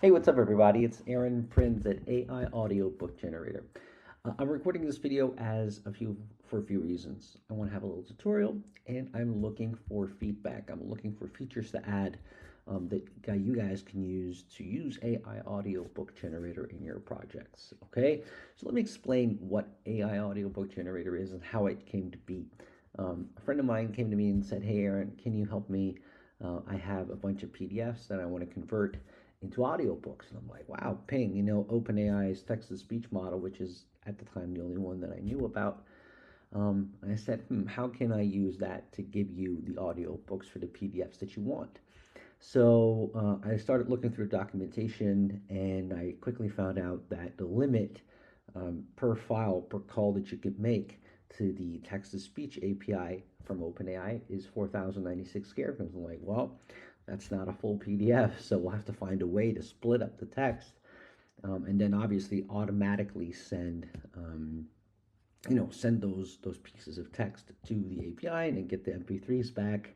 Hey, what's up, everybody? It's Aaron Prinz at AI Audiobook Generator. I'm recording this video for a few reasons. I want to have a little tutorial, and I'm looking for feedback. I'm looking for features to add that you guys can use to use AI Audiobook Generator in your projects. Okay, so let me explain what AI Audiobook Generator is and how it came to be. A friend of mine came to me and said, "Hey, Aaron, can you help me? I have a bunch of PDFs that I want to convert into audiobooks." And I'm like, wow, ping, OpenAI's text-to-speech model, which is at the time the only one that I knew about. And I said, how can I use that to give you the audiobooks for the PDFs that you want? So I started looking through documentation, and I quickly found out that the limit per file, per call that you could make to the text-to-speech API from OpenAI is 4,096 characters. I'm like, well, that's not a full PDF, so we'll have to find a way to split up the text, and then obviously automatically send those pieces of text to the API and then get the MP3s back,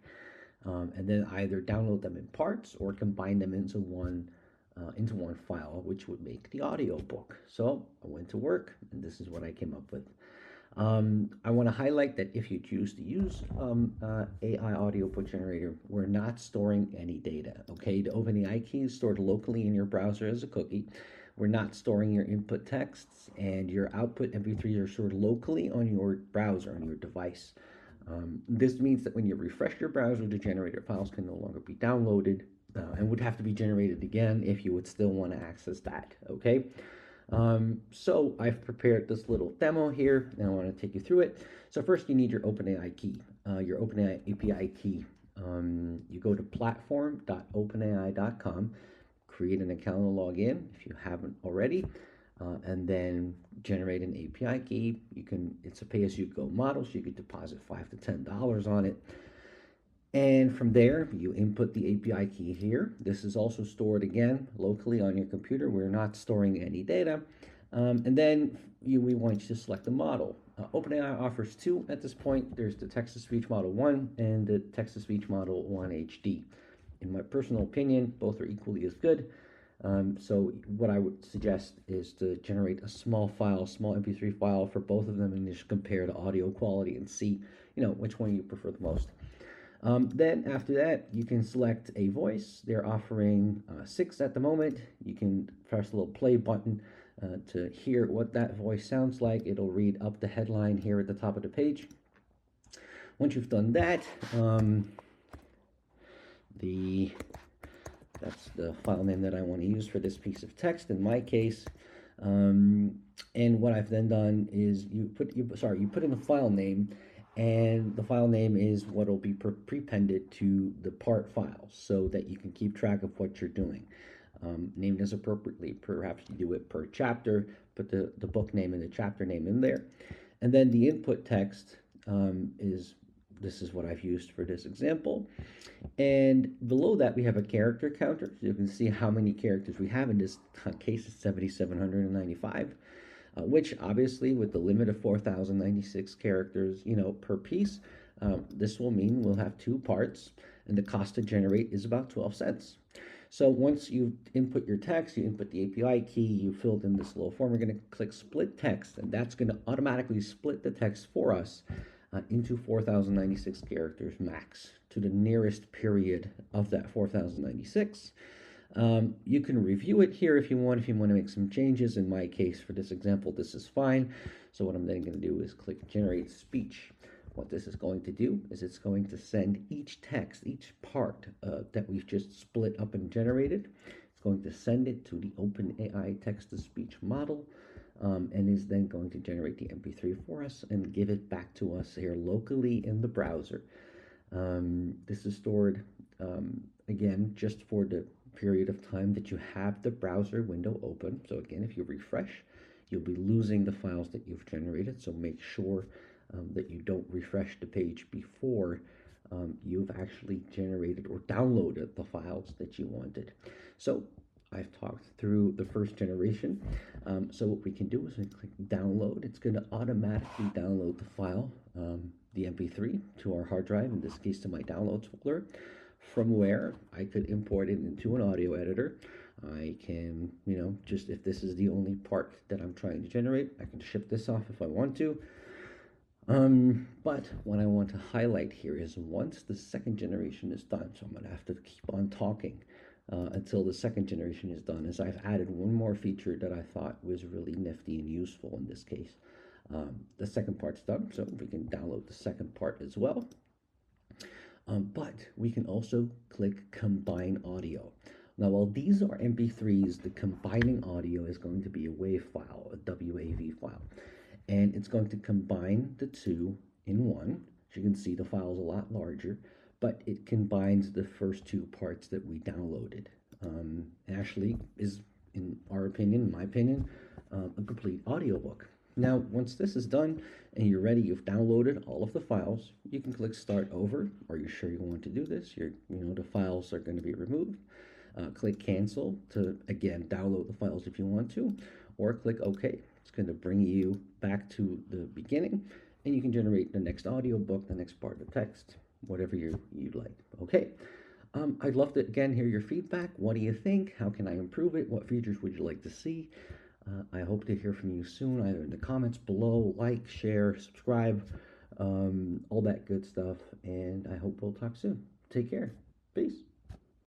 and then either download them in parts or combine them into one file, which would make the audiobook. So I went to work, and this is what I came up with. I want to highlight that if you choose to use AI Audiobook Generator, we're not storing any data, okay? The OpenAI key is stored locally in your browser as a cookie. We're not storing your input texts, and your output MP3s are stored locally on your browser, on your device. This means that when you refresh your browser, the generated files can no longer be downloaded and would have to be generated again if you would still want to access that, okay? So I've prepared this little demo here, and I want to take you through it. So first, you need your OpenAI key, your OpenAI API key. You go to platform.openai.com, create an account and log in if you haven't already, and then generate an API key. It's a pay-as-you-go model, so you could deposit $5 to $10 on it. And from there, you input the API key here. This is also stored again locally on your computer. We're not storing any data. And then we want you to select the model. OpenAI offers two at this point. There's the text-to-speech model 1 and the text-to-speech model 1 HD. In my personal opinion, both are equally as good. So what I would suggest is to generate a small MP3 file for both of them, and just compare the audio quality and see, which one you prefer the most. Then after that, you can select a voice. They're offering 6 at the moment. You can press the little play button to hear what that voice sounds like. It'll read up the headline here at the top of the page. Once you've done that, that's the file name that I want to use for this piece of text in my case. And what I've then done is you put in a file name, and the file name is what will be prepended to the part files so that you can keep track of what you're doing. Named as appropriately. Perhaps you do it per chapter, put the book name and the chapter name in there. And then the input text this is what I've used for this example. And below that, we have a character counter. So you can see how many characters we have. In this case, it's 7,795. Which obviously, with the limit of 4,096 characters, per piece, this will mean we'll have 2 parts, and the cost to generate is about 12 cents. So once you input your text, you input the API key, you filled in this little form, we're going to click split text, and that's going to automatically split the text for us into 4,096 characters max, to the nearest period of that 4,096. You can review it here if you want to make some changes. In my case, for this example, this is fine. So what I'm then going to do is click generate speech. What this is going to do is it's going to send each text, each part that we've just split up and generated. It's going to send it to the OpenAI text-to-speech model, and is then going to generate the MP3 for us and give it back to us here locally in the browser. This is stored, again, just for the period of time that you have the browser window open. So again, if you refresh, you'll be losing the files that you've generated. So make sure that you don't refresh the page before you've actually generated or downloaded the files that you wanted. So I've talked through the first generation. So what we can do is we click download. It's going to automatically download the file, the MP3, to our hard drive, in this case to my downloads folder, from where I could import it into an audio editor. I can, just if this is the only part that I'm trying to generate, I can ship this off if I want to. But what I want to highlight here is once the second generation is done, so I'm going to have to keep on talking until the second generation is done, is I've added one more feature that I thought was really nifty and useful in this case. The second part's done, so we can download the second part as well. But we can also click Combine Audio. Now, while these are MP3s, the combining audio is going to be a WAV file, a WAV file. And it's going to combine the two in one. As you can see, the file is a lot larger, but it combines the first two parts that we downloaded. Actually is, in our opinion, in my opinion, a complete audiobook. Now, once this is done and you're ready, you've downloaded all of the files, you can click Start Over. Are you sure you want to do this? The files are going to be removed. Click Cancel to, again, download the files if you want to, or click OK. It's going to bring you back to the beginning, and you can generate the next audiobook, the next part of the text, whatever you'd like. Okay. I'd love to, again, hear your feedback. What do you think? How can I improve it? What features would you like to see? I hope to hear from you soon, either in the comments below, like, share, subscribe, all that good stuff. And I hope we'll talk soon. Take care. Peace.